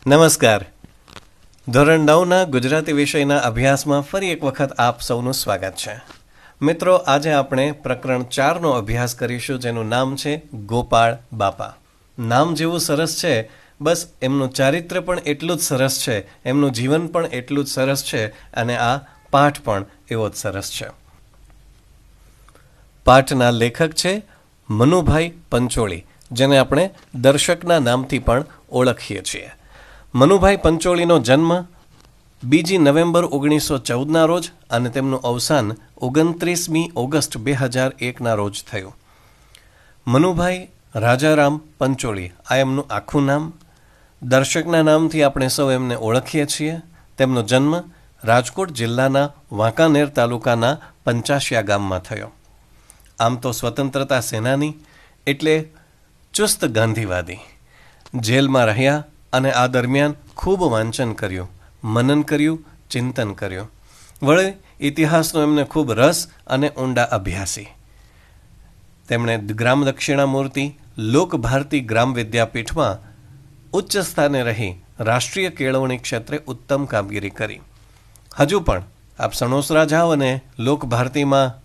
નમસ્કાર. ધોરણ 9ના ગુજરાતી વિષયના અભ્યાસમાં ફરી એક વખત આપ સૌનું સ્વાગત છે. મિત્રો, આજે આપણે પ્રકરણ 4નો અભ્યાસ કરીશું, જેનું નામ છે ગોપાળ બાપા. નામ જેવું સરસ છે, બસ એમનું ચારિત્ર્ય પણ એટલું જ સરસ છે, એમનું જીવન પણ એટલું જ સરસ છે, અને આ પાઠ પણ એવો જ સરસ છે. પાઠના લેખક છે મનુભાઈ પંચોળી, જેને આપણે દર્શકના નામથી પણ ઓળખીએ છીએ. મનુભાઈ પંચોળીનો જન્મ 2 નવેમ્બર 1914ના રોજ અને તેમનું અવસાન 29મી ઓગસ્ટ 2001ના રોજ થયું. મનુભાઈ રાજારામ પંચોળી, આ એમનું આખું નામ. દર્શકના નામથી આપણે સૌ એમને ઓળખીએ છીએ. તેમનો જન્મ રાજકોટ જિલ્લાના વાંકાનેર તાલુકાના પંચાશિયા ગામમાં થયો. આમ તો સ્વતંત્રતા સેનાની એટલે ચુસ્ત ગાંધીવાદી. જેલમાં રહ્યા અને આ દરમિયાન ખૂબ વાંચન કર્યું, મનન કર્યું, ચિંતન કર્યું. વળી ઇતિહાસનો એમને ખૂબ રસ અને ઊંડા અભ્યાસી. તેમણે ગ્રામ દક્ષિણામૂર્તિ લોકભારતી ગ્રામ વિદ્યાપીઠમાં ઉચ્ચ સ્થાને રહી રાષ્ટ્રીય કેળવણી ક્ષેત્રે ઉત્તમ કામગીરી કરી. હજુ પણ આપ સણોસરા જાઓ અને લોકભારતીમાં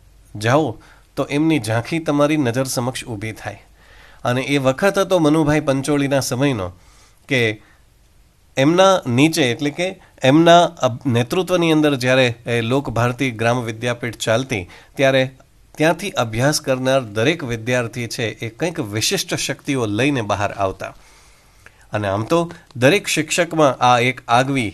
જાઓ તો એમની ઝાંખી તમારી નજર સમક્ષ ઊભી થાય. અને એ વખત હતો મનુભાઈ પંચોળીના સમયનો કે એમના નીચે એટલે કે એમના નેતૃત્વની અંદર જ્યારે લોકભારતી ગ્રામ વિદ્યાપીઠ ચાલતી, ત્યારે ત્યાંથી અભ્યાસ કરનાર દરેક વિદ્યાર્થી છે એ કંઈક વિશિષ્ટ શક્તિઓ લઈને બહાર આવતા. અને આમ તો દરેક શિક્ષકમાં આ એક આગવી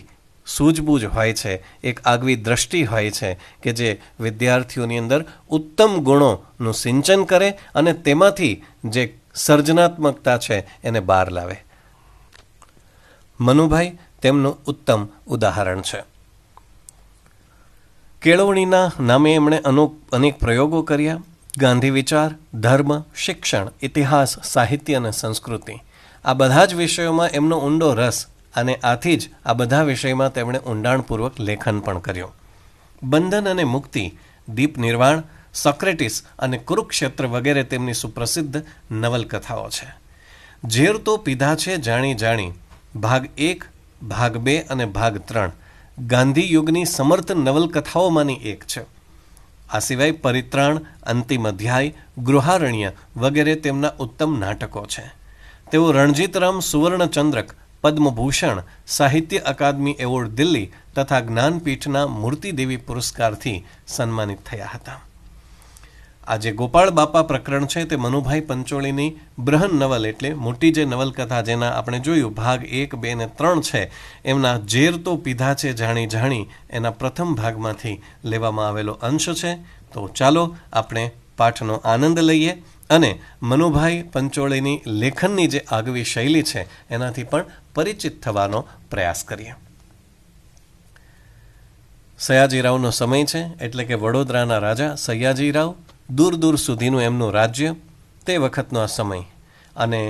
સૂઝબૂઝ હોય છે, એક આગવી દ્રષ્ટિ હોય છે કે જે વિદ્યાર્થીઓની અંદર ઉત્તમ ગુણોનું સિંચન કરે અને તેમાંથી જે સર્જનાત્મકતા છે એને બહાર લાવે. મનુભાઈ તેમનું ઉત્તમ ઉદાહરણ છે. કેળવણીના નામે એમણે અનેક પ્રયોગો કર્યા. ગાંધી વિચાર, ધર્મ, શિક્ષણ, ઇતિહાસ, સાહિત્ય અને સંસ્કૃતિ, આ બધા જ વિષયોમાં એમનો ઊંડો રસ, અને આથી જ આ બધા વિષયમાં તેમણે ઊંડાણપૂર્વક લેખન પણ કર્યું. બંધન અને મુક્તિ, દીપ નિર્વાણ, સોક્રેટિસ અને કુરુક્ષેત્ર વગેરે તેમની સુપ્રસિદ્ધ નવલકથાઓ છે. ઝેર તો પીધા છે જાણી જાણી, ભાગ 1, ભાગ 2 અને ભાગ 3 ગાંધી યુગની સમર્થ નવલકથાઓમાંની એક છે. આ સિવાય પરિત્રાણ, અંતિમ અધ્યાય, ગૃહારણ્ય વગેરે તેમના ઉત્તમ નાટકો છે. તેઓ રણજીતરામ સુવર્ણચંદ્રક, પદ્મભૂષણ, સાહિત્ય અકાદમી એવોર્ડ દિલ્હી તથા જ્ઞાનપીઠના મૂર્તિદેવી પુરસ્કારથી સન્માનિત થયા હતા. આ જે ગોપાળ બાપા પ્રકરણ છે તે મનુભાઈ પંચોળીની બૃહન નવલ એટલે મોટી જે નવલકથા, જેના આપણે જોયું ભાગ 1, 2 અને 3 છે, એમના ઝેર તો પીધા છે જાણી જાણી એના પ્રથમ ભાગમાંથી લેવામાં આવેલો અંશ છે. તો ચાલો આપણે પાઠનો આનંદ લઈએ અને મનુભાઈ પંચોળીની લેખનની જે આગવી શૈલી છે એનાથી પણ પરિચિત થવાનો પ્રયાસ કરીએ. સયાજીરાવનો સમય છે, એટલે કે વડોદરાના રાજા સયાજીરાવ, દૂર દૂર સુધીનું એમનું રાજ્ય, તે વખતનો આ સમય. અને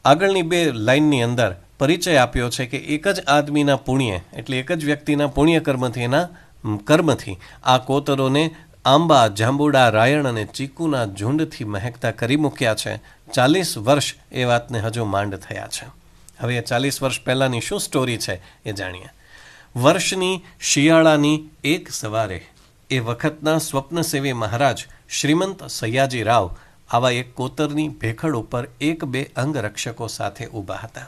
આગળની 2 લાઇનની અંદર પરિચય આપ્યો છે કે એક જ આદમીના પુણ્ય એટલે એક જ વ્યક્તિના પુણ્ય કર્મથી, એના કર્મથી આ કોતરોને આંબા, જાંબુડા, રાયણ અને ચીકુના ઝુંડથી મહેકતા કરી મૂક્યા છે. 40 વર્ષ એ વાતને હજુ માંડ થયા છે. હવે એ 40 વર્ષ પહેલાંની શું સ્ટોરી છે એ જાણીએ. વર્ષની શિયાળાની એક સવારે એ વખતના સ્વપ્નસેવી મહારાજ શ્રીમંત સયાજીરાવ આવા એક કોતરની ભેખડ ઉપર 1-2 અંગરક્ષકો સાથે ઊભા હતા.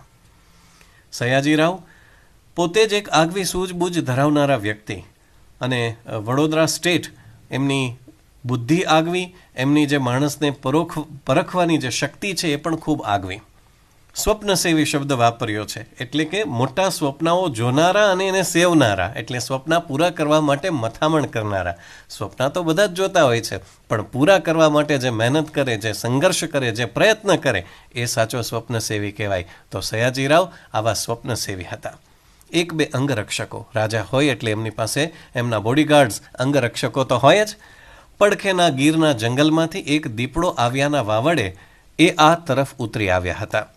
સયાજીરાવ પોતે જ એક આગવી સૂઝબૂઝ ધરાવનારા વ્યક્તિ, અને વડોદરા સ્ટેટ, એમની બુદ્ધિ આગવી, એમની જે માણસને પરખવાની જે શક્તિ છે એ પણ ખૂબ આગવી. સ્વપ્નસેવી શબ્દ વાપર્યો છે, એટલે કે મોટા સ્વપ્નાઓ જોનારા અને એને સેવનારા, એટલે સ્વપ્ન પૂરા કરવા માટે મથામણ કરનારા. સ્વપ્ન તો બધા જ જોતા હોય છે, પણ પૂરા કરવા માટે જે મહેનત કરે, જે સંઘર્ષ કરે, જે પ્રયત્ન કરે, એ સાચો સ્વપ્નસેવી કહેવાય. તો સયાજીરાવ આવા સ્વપ્નસેવી હતા. 1-2 અંગરક્ષકો, રાજા હોય એટલે એમની પાસે એમના બોડીગાર્ડ્સ, અંગરક્ષકો તો હોય જ. પડખેના ગીરના જંગલમાંથી એક દીપડો આવ્યાના વાવડે એ આ તરફ ઉતરી આવ્યા હતા.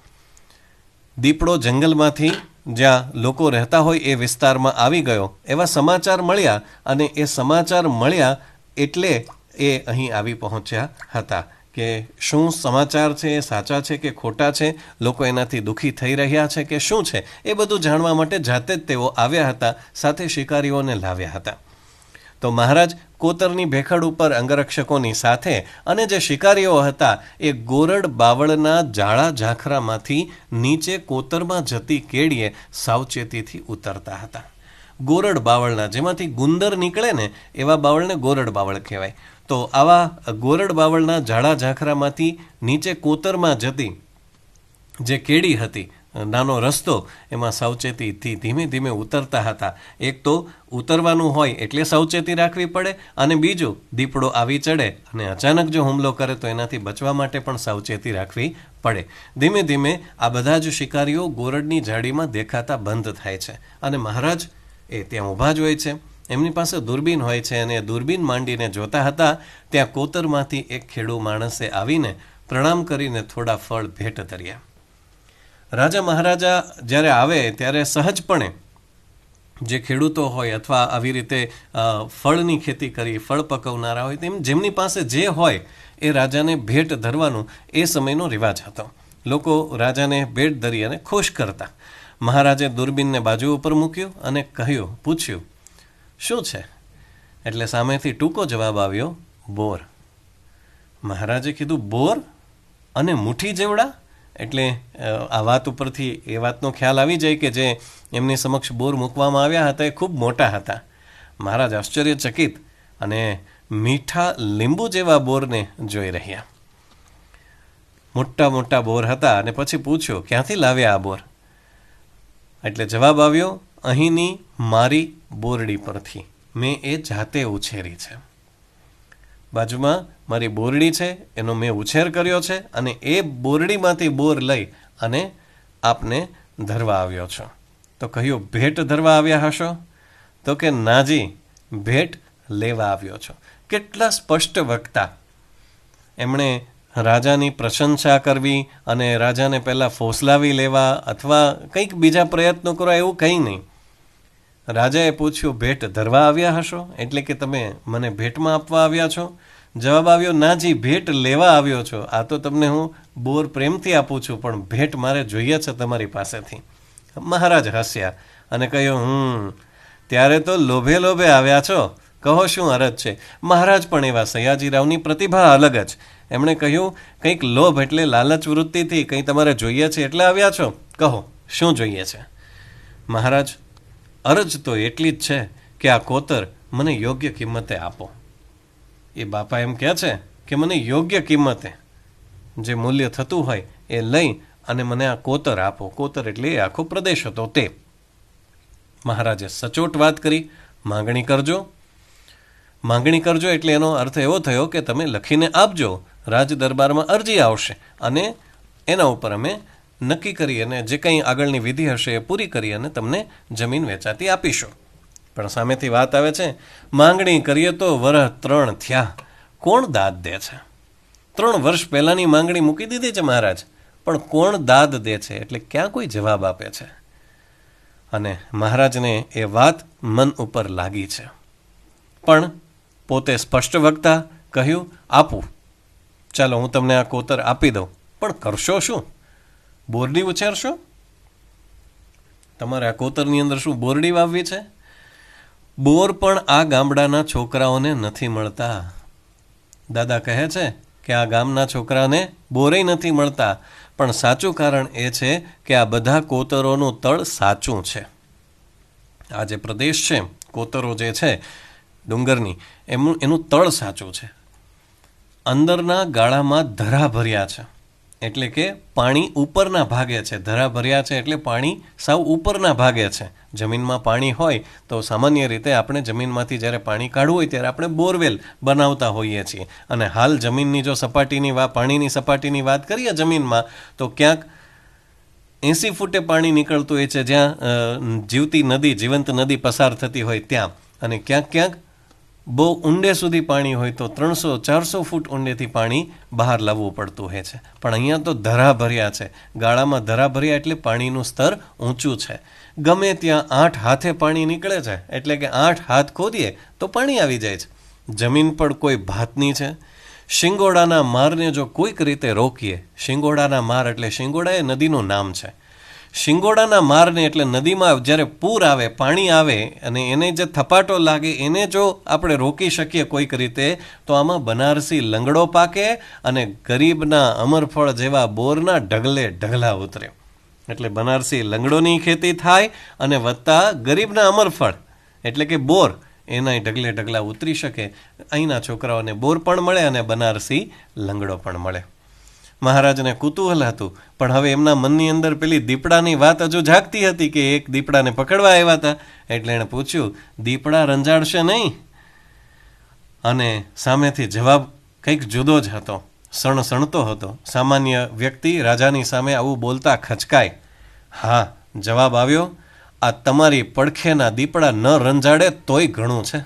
દીપડો જંગલમાંથી જ્યાં લોકો રહેતા હોય એ વિસ્તારમાં આવી ગયો એવા સમાચાર મળ્યા, અને એ સમાચાર મળ્યા એટલે એ અહીં આવી પહોંચ્યા હતા. કે શું સમાચાર છે એ સાચા છે કે ખોટા છે, લોકો એનાથી દુઃખી થઈ રહ્યા છે કે શું છે, એ બધું જાણવા માટે જાતે જ તેઓ આવ્યા હતા, સાથે શિકારીઓને લાવ્યા હતા. તો મહારાજ કોતરની ભેખડ ઉપર અંગરક્ષકોની સાથે અને જે શિકારીઓ હતા એ ગોરડ બાવળના જાળા ઝાંખરામાંથી નીચે કોતરમાં જતી કેડીએ સાવચેતીથી ઉતરતા હતા. ગોરડ બાવળના, જેમાંથી ગુંદર નીકળે ને એવા બાવળને ગોરડ બાવળ કહેવાય. તો આવા ગોરડ બાવળના જાળા ઝાંખરામાંથી નીચે કોતરમાં જતી જે કેડી હતી, નાનો રસ્તો, એમાં સાવચેતીથી ધીમે ધીમે ઉતરતા હતા. એક તો ઉતરવાનું હોય એટલે સાવચેતી રાખવી પડે, અને બીજું દીપડો આવી ચડે અને અચાનક જો હુમલો કરે તો એનાથી બચવા માટે પણ સાવચેતી રાખવી પડે. ધીમે ધીમે આ બધા જ શિકારીઓ ગોરડની ઝાડીમાં દેખાતા બંધ થાય છે, અને મહારાજ એ ત્યાં ઊભા જ હોય છે. એમની પાસે દૂરબીન હોય છે, અને દૂરબીન માંડીને જોતા હતા. ત્યાં કોતરમાંથી એક ખેડૂ માણસે આવીને પ્રણામ કરીને થોડા ફળ ભેટ ધર્યા. રાજા મહારાજા જ્યારે આવે ત્યારે સહજપણે જે ખેડૂતો હોય અથવા આવી રીતે ફળની ખેતી કરી, ફળ પકવનારા હોય, તેમ જેમની પાસે જે હોય એ રાજાને ભેટ ધરવાનું એ સમયનો રિવાજ હતો. લોકો રાજાને ભેટ ધરી અને ખુશ કરતા. મહારાજે દૂરબીનને બાજુ ઉપર મૂક્યું અને પૂછ્યું શું છે? એટલે સામેથી ટૂંકો જવાબ આવ્યો, બોર. મહારાજે કીધું, બોર અને મુઠ્ઠી જેવડા? એટલે આ વાત ઉપરથી એ વાતનો ખ્યાલ આવી જાય કે જે એમની સમક્ષ બોર મૂકવામાં આવ્યા હતા એ ખૂબ મોટા હતા. મહારાજ આશ્ચર્યચકિત અને મીઠા લીંબુ જેવા બોરને જોઈ રહ્યા. મોટા મોટા બોર હતા. અને પછી પૂછ્યું, ક્યાંથી લાવ્યા આ બોર? એટલે જવાબ આવ્યો, અહીંની મારી બોરડી પરથી, મેં એ જાતે ઉછેરી છે. બાજુમાં મારી બોરડી છે, એનો મેં ઉછેર કર્યો છે, અને એ બોરડીમાંથી બોર લઈ અને આપને ધરવા આવ્યો છો. તો કહ્યું, ભેટ ધરવા આવ્યા હશો? તો કે નાજી, ભેટ લેવા આવ્યો છો. કેટલા સ્પષ્ટ વક્તા! એમણે રાજાની પ્રશંસા કરવી અને રાજાને પહેલાં ફોસલાવી લેવા અથવા કંઈક બીજા પ્રયત્નો કરવા એવું કંઈ નહીં. રાજાએ પૂછ્યું, ભેટ ધરવા આવ્યા હશો? એટલે કે તમે મને ભેટમાં આપવા આવ્યા છો? જવાબ આવ્યો, નાજી, ભેટ લેવા આવ્યો છો. આ તો તમને હું બોર પ્રેમથી આપું છું, પણ ભેટ મારે જોઈએ છે તમારી પાસેથી. મહારાજ હસ્યા અને કહ્યું, ત્યારે તો લોભે લોભે આવ્યા છો, કહો શું અરજ છે? મહારાજ પણ એવા સયાજીરાવની પ્રતિભા અલગ જ. એમણે કહ્યું, કંઈક લોભ એટલે લાલચ વૃત્તિથી કંઈ તમારે જોઈએ છે એટલે આવ્યા છો? કહો શું જોઈએ છે? મહારાજ, અરજ તો એટલી જ છે કે આ કોતર મને યોગ્ય કિંમતે આપો. એ બાપા એમ કહે છે કે મને યોગ્ય કિંમતે જે મૂલ્ય થતું હોય એ લઈ અને મને આ કોતર આપો. કોતર એટલે એ આખો પ્રદેશ હતો તે. મહારાજે સચોટ વાત કરી, માંગણી કરજો. માંગણી કરજો એટલે એનો અર્થ એવો થયો કે તમે લખીને આપજો, રાજ દરબારમાં અરજી આવશે અને એના ઉપર અમે નક્કી કરી અને જે કંઈ આગળની વિધિ હશે એ પૂરી કરી અને તમને જમીન વેચાતી આપીશું. પણ સામેથી વાત આવે છે, માંગણી કરીએ તો વરહ 3 થયા, કોણ દાદ દે છે? 3 વર્ષ પહેલાંની માંગણી મૂકી દીધી છે મહારાજ, પણ કોણ દાદ દે છે? એટલે ક્યાં કોઈ જવાબ આપે છે? અને મહારાજને એ વાત મન ઉપર લાગી છે, પણ પોતે સ્પષ્ટ વક્તા કહ્યું, આપું, ચાલો હું તમને આ કોતર આપી દઉં, પણ કરશો શું? બોરડી ઉછેરશો? તમારે આ કોતરની અંદર શું બોરડી વાવવી છે? બોર પણ આ ગામડાના છોકરાઓને નથી મળતા. દાદા કહે છે કે આ ગામના છોકરાને બોરેય નથી મળતા, પણ સાચું કારણ એ છે કે આ બધા કોતરોનું તળ સાચું છે. આ જે પ્રદેશ છે, કોતરો જે છે ડુંગરની, એનું તળ સાચું છે. અંદરના ગાળામાં ધરા ભર્યા છે, એટલે કે પાણી ઉપરના ભાગે છે. ધરા ભર્યા છે એટલે પાણી સાવ ઉપરના ભાગે છે. જમીનમાં પાણી હોય તો સામાન્ય રીતે આપણે જમીનમાંથી જ્યારે પાણી કાઢવું હોય ત્યારે આપણે બોરવેલ બનાવતા હોઈએ છીએ. અને હાલ જમીનની જો પાણીની સપાટીની વાત કરીએ જમીનમાં, તો ક્યાંક 80 ફૂટે પાણી નીકળતું હોય છે જ્યાં જીવંત નદી પસાર થતી હોય ત્યાં, અને ક્યાંક ક્યાંક બહુ ઊંડે સુધી પાણી હોય તો 300-400 ફૂટ ઊંડેથી પાણી બહાર લાવવું પડતું હોય છે. પણ અહીંયા તો ધરા ભર્યા છે. ગાળામાં ધરા ભર્યા એટલે પાણીનું સ્તર ઊંચું છે. ગમે ત્યાં 8 હાથે પાણી નીકળે છે, એટલે કે 8 હાથ ખોદીએ તો પાણી આવી જાય છે. જમીન પણ કોઈ ભાતની છે. શિંગોડાના મારને જો કોઈક રીતે રોકીએ, શિંગોડાના માર એટલે શિંગોડા એ નદીનું નામ છે. શિંગોડાના મારને એટલે નદીમાં જ્યારે પૂર આવે, પાણી આવે અને એને જે થપાટો લાગે એને જો આપણે રોકી શકીએ કોઈક રીતે, તો આમાં બનારસી લંગડો પાકે અને ગરીબના અમરફળ જેવા બોરના ઢગલે ઢગલા ઉતરે. એટલે બનારસી લંગડોની ખેતી થાય અને વત્તા ગરીબના અમરફળ એટલે કે બોર એના ઢગલે ઢગલા ઉતરી શકે. અહીંના છોકરાઓને બોર પણ મળે અને બનારસી લંગડો પણ મળે. મહારાજને કુતૂહલ હતું, પણ હવે એમના મનની અંદર પેલી દીપડાની વાત હજુ જાગતી હતી કે એક દીપડાને પકડવા આવ્યા હતા. એટલે એણે પૂછ્યું, દીપડા રંજાડશે નહીં? અને સામેથી જવાબ કંઈક જુદો જ હતો, સણસણતો હતો. સામાન્ય વ્યક્તિ રાજાની સામે આવું બોલતા ખચકાય. હા, જવાબ આવ્યો, આ તમારી પડખેના દીપડા ન રંજાડે તોય ઘણું છે.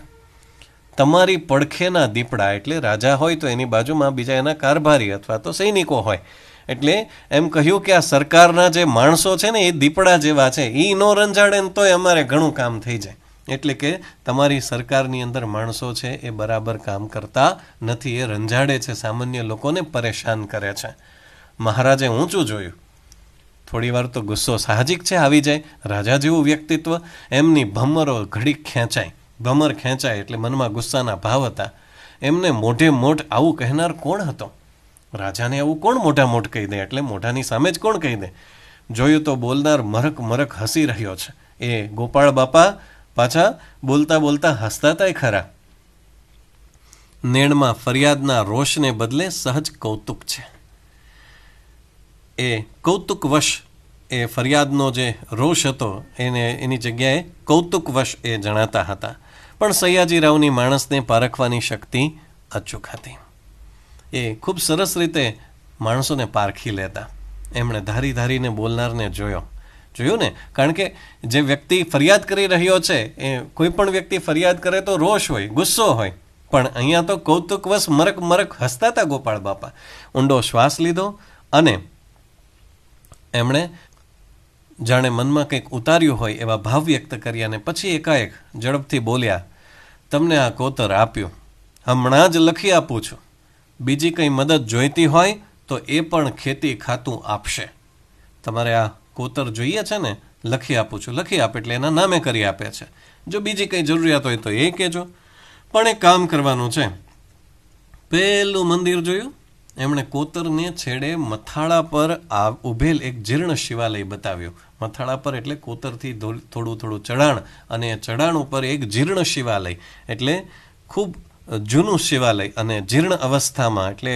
તમારી પડખેના દીપડા એટલે રાજા હોય તો એની બાજુમાં બીજા એના કારભારી અથવા તો સૈનિકો હોય. એટલે એમ કહ્યું કે આ સરકારના જે માણસો છે ને એ દીપડા જેવા છે, એ ન રંજાડે ને તોય અમારે ઘણું કામ થઈ જાય. એટલે કે તમારી સરકારની અંદર માણસો છે એ બરાબર કામ કરતા નથી, એ રંજાડે છે, સામાન્ય લોકોને પરેશાન કરે છે. મહારાજે ઊંચું જોયું. થોડી વાર તો ગુસ્સો સાહજિક છે આવી જાય. રાજા જેવું વ્યક્તિત્વ, એમની ભમરો ઘડીક ખેંચાય. ભમર ખેંચાય એટલે મનમાં ગુસ્સાના ભાવ હતા. એમને મોઢે મોઢ આવું કહેનાર કોણ હતો? રાજાને આવું કોણ મોઢા મોઢ કહી દે? એટલે મોઢાની સામે જ કોણ કહી દે? જોયું તો બોલનાર મરક મરક હસી રહ્યો છે. એ ગોપાળ બાપા પાછા બોલતા બોલતા હસતાતાય ખરા. નેણમાં ફરિયાદના રોષને બદલે સહજ કૌતુક છે. એ કૌતુકવશ એ ફરિયાદનો જે રોષ હતો એની જગ્યાએ કૌતુકવશ એ જણાતા હતા. પણ સયાજીરાવની માણસને પારખવાની શક્તિ અચૂક હતી. એ ખૂબ સરસ રીતે માણસોને પારખી લેતા. એમણે ધારી ધારીને બોલનારને જોયું ને, કારણ કે જે વ્યક્તિ ફરિયાદ કરી રહ્યો છે એ કોઈ પણ વ્યક્તિ ફરિયાદ કરે તો રોષ હોય, ગુસ્સો હોય, પણ અહીંયા તો કૌતુકવશ મરક મરક હસતા હતા ગોપાળ બાપા. ઊંડો શ્વાસ લીધો અને એમણે જાણે મનમાં કંઈક ઉતાર્યું હોય એવા ભાવ વ્યક્ત કર્યા અને પછી એકાએક ઝડપથી બોલ્યા, તમને આ કોતર આપ્યું, હમણાં જ લખી આપું છું. બીજી કંઈ મદદ જોઈતી હોય તો એ પણ ખેતી ખાતું આપશે. તમારે આ કોતર જોઈએ છે ને, લખી આપું છું. લખી આપે એટલે એના નામે કરી આપે છે. જો બીજી કંઈ જરૂરિયાત હોય તો એ કહેજો. પણ એ કામ કરવાનું છે. પેલું મંદિર જોયું? એમણે કોતરને છેડે મથાળા પર ઉભેલ એક જીર્ણ શિવાલય બતાવ્યું. મથાળા પર એટલે કોતરથી થોડું થોડું ચઢાણ, અને ચઢાણ ઉપર એક જીર્ણ શિવાલય એટલે ખૂબ જૂનું શિવાલય, અને જીર્ણ અવસ્થામાં એટલે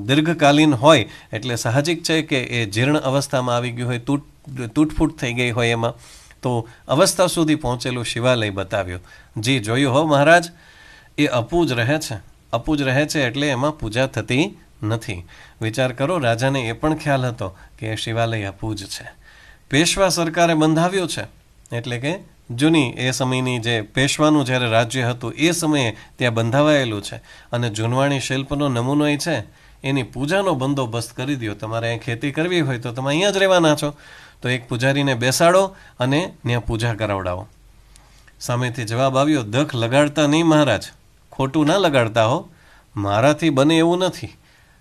દીર્ઘકાલીન હોય એટલે સાહજિક છે કે એ જીર્ણ અવસ્થામાં આવી ગયું હોય, તૂટફૂટ થઈ ગઈ હોય એમાં, તો અવસ્થા સુધી પહોંચેલું શિવાલય બતાવ્યું. જી જોયું હો મહારાજ, એ અપૂજ રહે છે. અપૂજ રહે છે એટલે એમાં પૂજા થતી નથી. વિચાર કરો, રાજાને એ પણ ખ્યાલ હતો કે એ શિવાલય અપૂજ છે. પેશવા સરકારે બંધાવ્યું છે, એટલે કે જૂની એ સમયની જે પેશવાનું જ્યારે રાજ્ય હતું એ સમયે ત્યાં બંધાવાયેલું છે. અને જૂનવાણી શિલ્પનો નમૂનો એ છે. એની પૂજાનો બંદોબસ્ત કરી દો. તમારે અહીં ખેતી કરવી હોય તો તમે અહીંયા જ રહેવાના છો, તો એક પૂજારીને બેસાડો અને ત્યાં પૂજા કરાવડાવો. સામેથી જવાબ આવ્યો, દખ લગાડતા નહીં મહારાજ, ખોટું ના લગાડતા હો, મારાથી બને એવું નથી.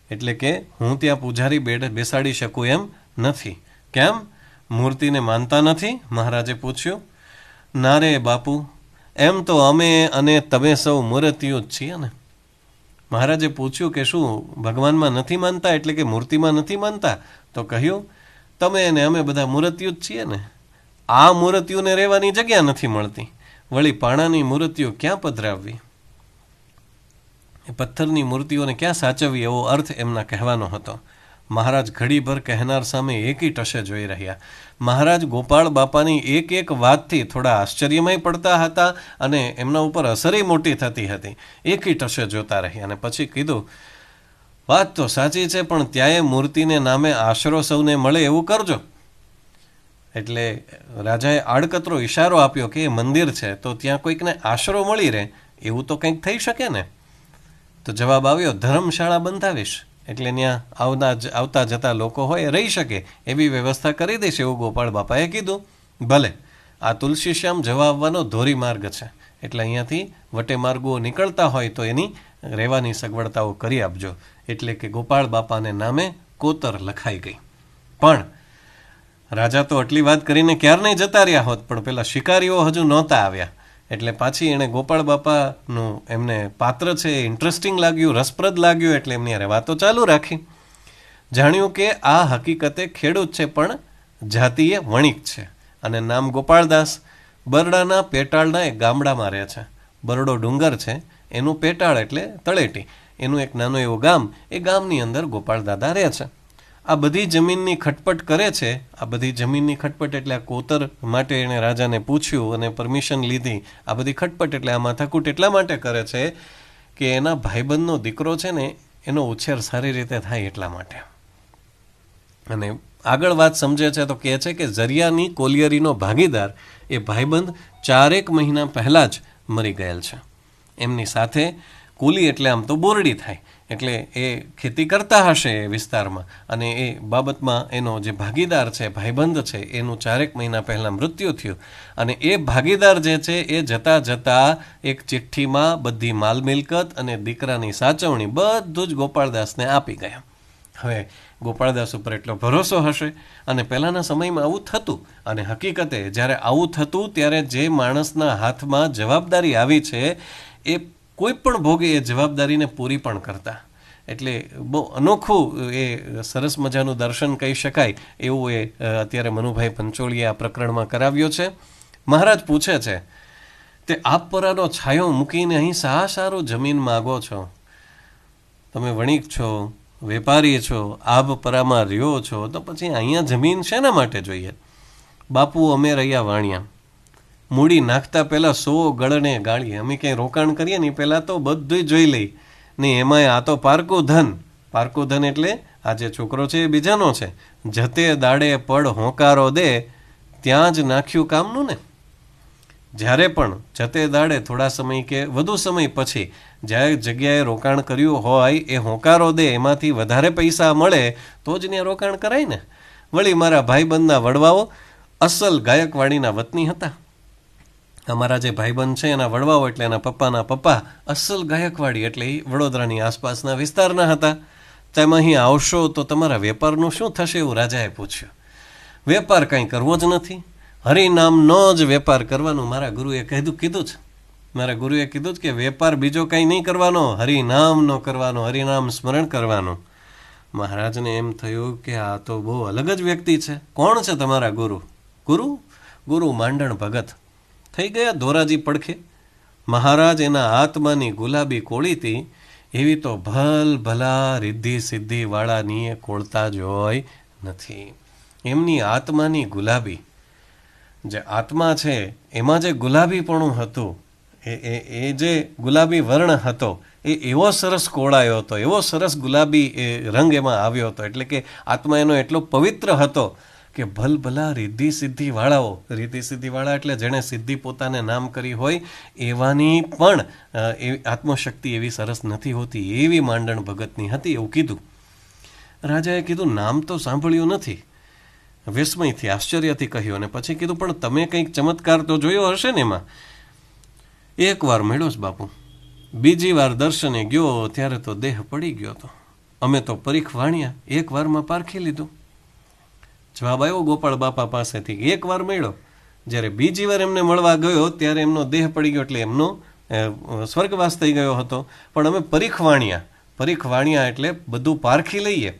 એટલે કે હું ત્યાં પૂજારી બેસાડી શકું એમ નથી. કેમ? મૂર્તિને માનતા નથી? મહારાજે પૂછ્યું. ના રે બાપુ, એમ તો અમે અને તમે સૌ મૂર્તિઓ જ છીએ ને. મહારાજે પૂછ્યું કે શું ભગવાનમાં નથી માનતા, એટલે કે મૂર્તિમાં નથી માનતા? તો કહ્યું, તમે અને અમે બધા મૂર્તિઓ જ છીએ ને. આ મૂર્તિઓને રહેવાની જગ્યા નથી મળતી, વળી પાણાની મૂર્તિઓ ક્યાં પધરાવવી? એ પથ્થરની મૂર્તિઓને ક્યાં સાચવવી, એવો અર્થ એમના કહેવાનો હતો. મહારાજ ઘડીભર કહેનાર સામે એકી ટશે જોઈ રહ્યા. મહારાજ ગોપાળ બાપાની એક એક વાતથી થોડા આશ્ચર્યમય પડતા હતા અને એમના ઉપર અસરે મોટી થતી હતી. એકી ટશે જોતા રહ્યા અને પછી કીધું, વાત તો સાચી છે, પણ ત્યાંય મૂર્તિને નામે આશરો સૌને મળે એવું કરજો. એટલે રાજાએ આડકતરો ઈશારો આપ્યો કે એ મંદિર છે તો ત્યાં કોઈકને આશરો મળી રહે એવું તો કંઈક થઈ શકે ને. તો જવાબ આવ્યો, ધર્મશાળા બંધાવીશ, એટલે ત્યાં આવતા જતા લોકો હોય રહી શકે એવી વ્યવસ્થા કરી દઈશ, એવું ગોપાળ બાપાએ કીધું. ભલે, આ તુલસીશ્યામ જવા આવવાનો ધોરી માર્ગ છે, એટલે અહીંયાથી વટે માર્ગો નીકળતા હોય તો એની રહેવાની સગવડતાઓ કરી આપજો. એટલે કે ગોપાળ બાપાને નામે કોતર લખાઈ ગઈ. પણ રાજા તો આટલી વાત કરીને ક્યારના જતા રહ્યા હોત, પણ પેલા શિકારીઓ હજુ નહોતા આવ્યા. એટલે પાછી એણે ગોપાળ બાપાનું એમને પાત્ર છે ઇન્ટરેસ્ટિંગ લાગ્યું, રસપ્રદ લાગ્યું, એટલે એમની હારે વાતો ચાલુ રાખી. જાણ્યું કે આ હકીકતે ખેડૂત છે પણ જાતીય વણિક છે અને નામ ગોપાળદાસ. બરડાના પેટાળના એક ગામડામાં રહે છે. બરડો ડુંગર છે, એનું પેટાળ એટલે તળેટી, એનું એક નાનું એવું ગામ. એ ગામની અંદર ગોપાળ દાદા રહે છે. આ બધી જમીનની ખટપટ કરે છે. આ બધી જમીનની ખટપટ એટલે આ કોતર માટે એણે રાજાને પૂછ્યું અને પરમિશન લીધી. આ બધી ખટપટ એટલે આ માથાકૂટ એટલા માટે કરે છે કે એના ભાઈબંધનો દીકરો છે ને એનો ઉછેર સારી રીતે થાય એટલા માટે. અને આગળ વાત સમજે છે તો કહે છે કે જરિયાની કોલિયરીનો ભાગીદાર એ ભાઈબંધ 4 મહિના પહેલાં જ મરી ગયેલ છે. એમની સાથે કુલી એટલે આમ તો બોરડી થાય, એટલે એ ખેતી કરતા હશે એ વિસ્તારમાં, અને એ બાબતમાં એનો જે ભાગીદાર છે, ભાઈબંધ છે, એનું 4 મહિના પહેલાં મૃત્યુ થયું. અને એ ભાગીદાર જે છે એ જતાં જતાં એક ચિઠ્ઠીમાં બધી માલ મિલકત અને દીકરાની સાચવણી બધું જ ગોપાળદાસને આપી ગયા. હવે ગોપાળદાસ ઉપર એટલો ભરોસો હશે, અને પહેલાંના સમયમાં આવું થતું. અને હકીકતે જ્યારે આવું થતું ત્યારે જે માણસના હાથમાં જવાબદારી આવી છે એ કોઈ પણ ભોગે એ જવાબદારીને પૂરી પણ કરતા. એટલે બહુ અનોખું એ સરસ મજાનું દર્શન કહી શકાય એવું એ અત્યારે મનુભાઈ પંચોળીએ આ પ્રકરણમાં કરાવ્યો છે. મહારાજ પૂછે છે, તે આપ પરાનો છાયો મૂકીને અહીં શા સારું જમીન માગો છો? તમે વણિક છો, વેપારી છો, આબ પરામાં રહ્યો છો, તો પછી અહીંયા જમીન શેના માટે જોઈએ? બાપુ અમે રહ્યા વાણિયા, મૂડી નાખતા પહેલાં 100 ગળને ગાળી. અમે ક્યાંય રોકાણ કરીએ ને પહેલાં તો બધું જોઈ લઈ ને. એમાંય આ તો પારકું ધન. પારકું ધન એટલે આ જે છોકરો છે એ બીજાનો છે. જતે દાડે પડ હોંકારો દે ત્યાં જ નાખ્યું કામનું ને. જ્યારે પણ જતે દાડે થોડા સમય કે વધુ સમય પછી જ્યારે જગ્યાએ રોકાણ કર્યું હોય એ હોંકારો દે, એમાંથી વધારે પૈસા મળે તો જ ત્યાં રોકાણ કરાય ને. વળી મારા ભાઈબંધના વડવાઓ અસલ ગાયકવાડીના વતની હતા. અમારા જે ભાઈબંધ છે એના વડવાઓ એટલે એના પપ્પાના પપ્પા અસલ ગાયકવાડી એટલે એ વડોદરાની આસપાસના વિસ્તારના હતા. તમે અહીં આવશો તો તમારા વેપારનું શું થશે એવું રાજાએ પૂછ્યું. વેપાર કંઈ કરવો જ નથી, હરિનામનો જ વેપાર કરવાનું મારા ગુરુએ કીધું છે. મારા ગુરુએ કીધું જ કે વેપાર બીજો કંઈ નહીં કરવાનો, હરિનામનો કરવાનો, હરિનામ સ્મરણ કરવાનું. મહારાજને એમ થયું કે આ તો બહુ અલગ જ વ્યક્તિ છે. કોણ છે તમારા ગુરુ? ગુરુ માંડણ ભગત. થઈ ગયા ધોરાજી પડખે. મહારાજ એના આત્માની ગુલાબી કોળીતી એવી તો ભલા રિદ્ધિ સિદ્ધિ વાળાની એ કોળતા જ હોય નથી. એમની આત્માની ગુલાબી, જે આત્મા છે એમાં જે ગુલાબીપણું હતું, એ જે ગુલાબી વર્ણ હતો એ એવો સરસ કોળાયો હતો, એવો સરસ ગુલાબી રંગ એમાં આવ્યો હતો. એટલે કે આત્મા એનો એટલો પવિત્ર હતો કે ભલા રિદ્ધિ સિદ્ધિ વાળાઓ, રિદ્ધિ સિદ્ધિ વાળા એટલે જેણે સિદ્ધિ પોતાને નામ કરી હોય એવાની પણ આત્મશક્તિ એવી સરસ નથી હોતી, એવી માંડણ ભગતની હતી એવું કીધું. રાજાએ કીધું નામ તો સાંભળ્યું નથી. વિસ્મયથી આશ્ચર્યથી કહ્યું, અને પછી કીધું પણ તમે કંઈક ચમત્કાર તો જોયો હશે ને એમાં? 1 વાર મળ્યો જ બાપુ, બીજી વાર દર્શને ગયો ત્યારે તો દેહ પડી ગયો હતો. અમે તો પરીખ વાણ્યા, 1 વારમાં પારખી લીધું. જવાબ આવ્યો ગોપાળ બાપા પાસેથી. 1 વાર મળ્યો, જ્યારે બીજી વાર એમને મળવા ગયો ત્યારે એમનો દેહ પડી ગયો, એટલે એમનો સ્વર્ગવાસ થઈ ગયો હતો. પણ અમે પરીખ વાણ્યા એટલે બધું પારખી લઈએ,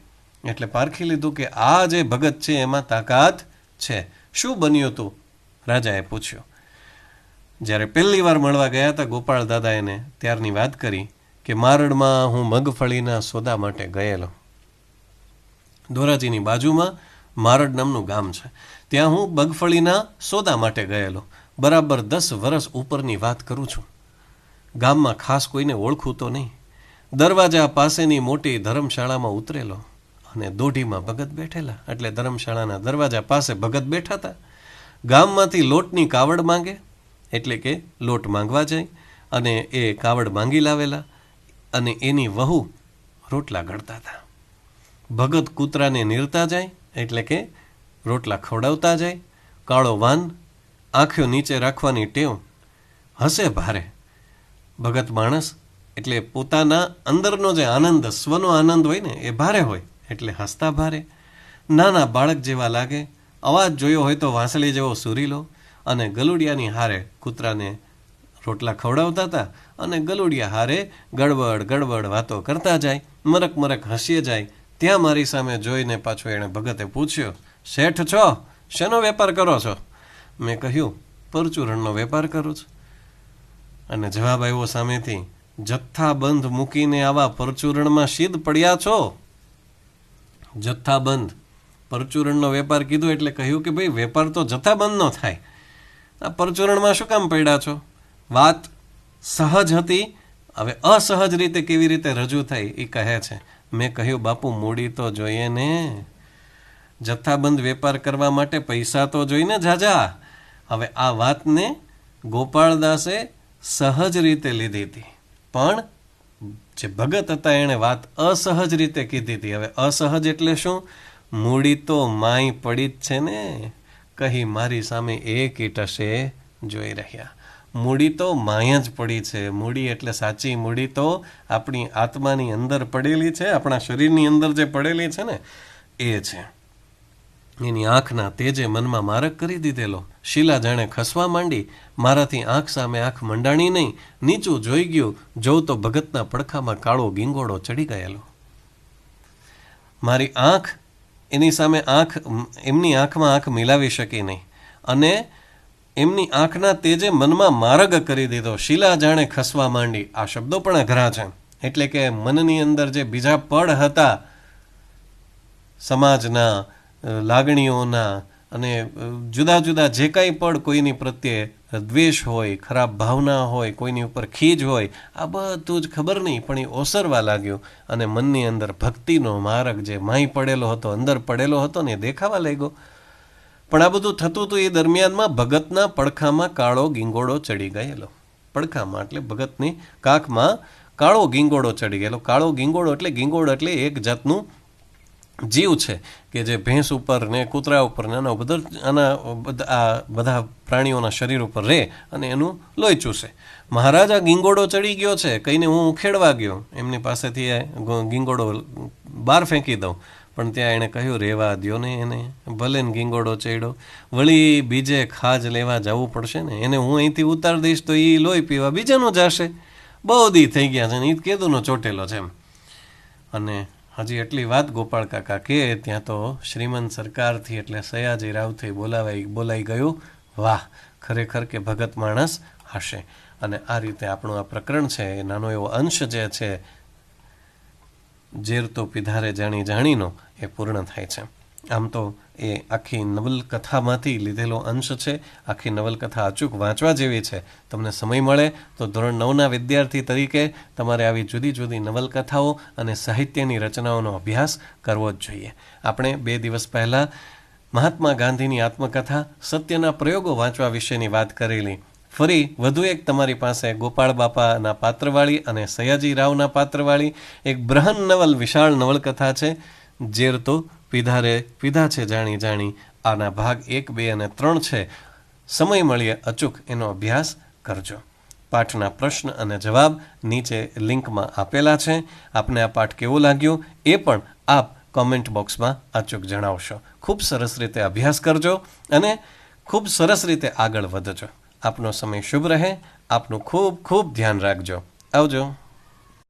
એટલે પારખી લીધું કે આ જે ભગત છે એમાં તાકાત છે. શું બન્યું હતું? રાજાએ પૂછ્યું. જ્યારે પહેલી વાર મળવા ગયા હતા ગોપાળ દાદા એને ત્યારની વાત કરી કે મારડમાં હું મગફળીના સોદા માટે ગયેલો. ધોરાજીની બાજુમાં મારડ નામનું ગામ છે, ત્યાં હું મગફળીના સોદા માટે ગયેલો. બરાબર 10 વર્ષ ઉપરની વાત કરું છું. ગામમાં ખાસ કોઈને ઓળખું તો નહીં. દરવાજા પાસેની મોટી ધર્મશાળામાં ઉતરેલો અને દોઢીમાં ભગત બેઠેલા. એટલે ધર્મશાળાના દરવાજા પાસે ભગત બેઠા હતા. ગામમાંથી લોટની કાવડ માંગે, એટલે કે લોટ માંગવા જાય, અને એ કાવડ માંગી લાવેલા, અને એની વહુ રોટલા ઘડતા હતા. ભગત કૂતરાને નીરતા જાય, એટલે કે રોટલા ખવડાવતા જાય. કાળો વાન, આંખો નીચે રાખવાની ટેવ, હસે ભારે. ભગત માણસ એટલે પોતાના અંદરનો જે આનંદ, સ્વનો આનંદ હોય ને એ ભારે હોય એટલે હસતા ભારે. નાના બાળક જેવા લાગે, અવાજ જોયો હોય તો વાંસળી જેવો સુરીલો, અને ગલુડિયાની હારે કૂતરાને રોટલા ખવડાવતા હતા અને ગલુડિયા હારે ગડબડ ગડબડ વાતો કરતા જાય, મરક મરક હસીએ જાય. ત્યાં મારી સામે જોઈને પાછો એણે ભગતે પૂછ્યો, શેઠ છો, શેનો વેપાર કરો છો? મેં કહ્યું, પરચુરણનો વેપાર કરું છું. અને જવાબ આવ્યો સામેથી, જથ્થાબંધ મૂકીને આવા પરચુરણમાં સિદ્ધ પડ્યા છો? જથ્થાબંધ પરચુરણનો વેપાર કીધું એટલે કહ્યું કે ભાઈ વેપાર તો જથ્થાબંધ નો થાય, આ પરચુરણમાં શું કામ પડ્યા છો? વાત સહજ હતી, હવે અસહજ રીતે કેવી રીતે રજૂ થઈ એ કહે છે. મેં કહ્યું, બાપુ મૂડી તો જોઈએ ને, જથ્થાબંધ વેપાર કરવા માટે પૈસા તો જોઈને જાજા. હવે આ વાતને ગોપાળદાસે સહજ રીતે લીધી હતી, પણ જે ભગત હતા એણે વાત અસહજ રીતે કીધી હતી. હવે અસહજ એટલે શું? મૂડી તો માય પડી જ છે ને, કહી મારી સામે એક ઈટશે જોઈ રહ્યા. મૂડી તો માય જ પડી છે. મૂડી એટલે સાચી મૂડી તો આપણી આત્માની અંદર પડેલી છે, આપણા શરીરની અંદર જે પડેલી છે ને એ છે. એની આંખના તેજે મનમાં મારક કરી દીધેલો. શીલા જાણે ખસવા માંડી, મારાથી આંખ સામે આંખ મંડાણી નહીં. નીચું જોઈ ગયું, જોઉં તો ભગતના પડખામાં કાળો ગીંગોડો ચડી ગયેલો. મારી આંખ એની સામે આંખ, એમની આંખમાં આંખ મિલાવી શકી નહીં, અને એમની આંખના તેજે મનમાં મારગ કરી દીધો. શીલા જાણે ખસવા માંડી. આ શબ્દો પણ અઘરા છે, એટલે કે મનની અંદર જે બીજા પડ હતા, સમાજના, લાગણીઓના અને જુદા જુદા જે કાંઈ પણ કોઈની પ્રત્યે દ્વેષ હોય, ખરાબ ભાવના હોય, કોઈની ઉપર ખીજ હોય, આ બધું જ ખબર નહીં પણ એ ઓસરવા લાગ્યું, અને મનની અંદર ભક્તિનો માર્ગ જે માય પડેલો હતો, અંદર પડેલો હતો ને એ દેખાવા લાગ્યો. પણ આ બધું થતું હતું એ દરમિયાનમાં ભગતના પડખામાં કાળો ગીંગોડો ચડી ગયેલો. પડખામાં એટલે ભગતની કાખમાં કાળો ગીંગોડો ચડી ગયેલો. કાળો ગીંગોડો એટલે એક જાતનું જીવ છે કે જે ભેંસ ઉપર ને કૂતરા ઉપર ને બધા પ્રાણીઓના શરીર ઉપર રહે અને એનું લોહી ચૂસે. મહારાજ આ ગીંગોડો ચડી ગયો છે કહીને હું ઉખેડવા ગયો, એમની પાસેથી ગીંગોડો બહાર ફેંકી દઉં, પણ ત્યાં એણે કહ્યું, રેવા દ્યો ને એને, ભલે ને ગીંગોડો ચડ્યો, વળી બીજે ખાજ લેવા જવું પડશે ને, એને હું અહીંથી ઉતાર દઈશ તો એ લોહી પીવા બીજાનું જશે. બહુ દી થઈ ગયા છે ને, એ કેદુનો ચોટેલો છે એમ. અને હજી એટલી વાત ગોપાળ કાકા કે ત્યાં તો શ્રીમંત સરકારથી એટલે સયાજી રાવથી બોલાઈ ગયું. વાહ, ખરેખર કે ભગત માણસ હશે. અને આ રીતે આપણું આ પ્રકરણ છે એ નાનો એવો અંશ જે છે ઝેર તો પીધારે જાણી જાણીનો એ પૂર્ણ થાય છે. આમ તો એ આખી નવલકથામાંથી લીધેલો અંશ છે. આખી નવલકથા અચૂક વાંચવા જેવી છે. તમને સમય મળે તો ધોરણ 9ના વિદ્યાર્થી તરીકે તમારે આવી જુદી જુદી નવલકથાઓ અને સાહિત્યની રચનાઓનો અભ્યાસ કરવો જ જોઈએ. આપણે 2 દિવસ પહેલાં મહાત્મા ગાંધીની આત્મકથા સત્યના પ્રયોગો વાંચવા વિશેની વાત કરેલી. ફરી વધુ એક તમારી પાસે ગોપાળ બાપાના પાત્રવાળી અને સયાજી રાવના પાત્રવાળી એક બ્રહન નવલ, વિશાળ નવલકથા છે, ઝેર તો પીધા છે જાણી જાણી. આના ભાગ 1, 2 અને 3 છે. સમય મળીએ અચૂક એનો અભ્યાસ કરજો. પાઠના પ્રશ્ન અને જવાબ નીચે લિંકમાં આપેલા છે. આપને આ પાઠ કેવો લાગ્યો એ પણ આપ કોમેન્ટ બોક્સમાં અચૂક જણાવશો. ખૂબ સરસ રીતે અભ્યાસ કરજો અને ખૂબ સરસ રીતે આગળ વધજો. આપનો સમય શુભ રહે. આપનું ખૂબ ખૂબ ધ્યાન રાખજો. આવજો.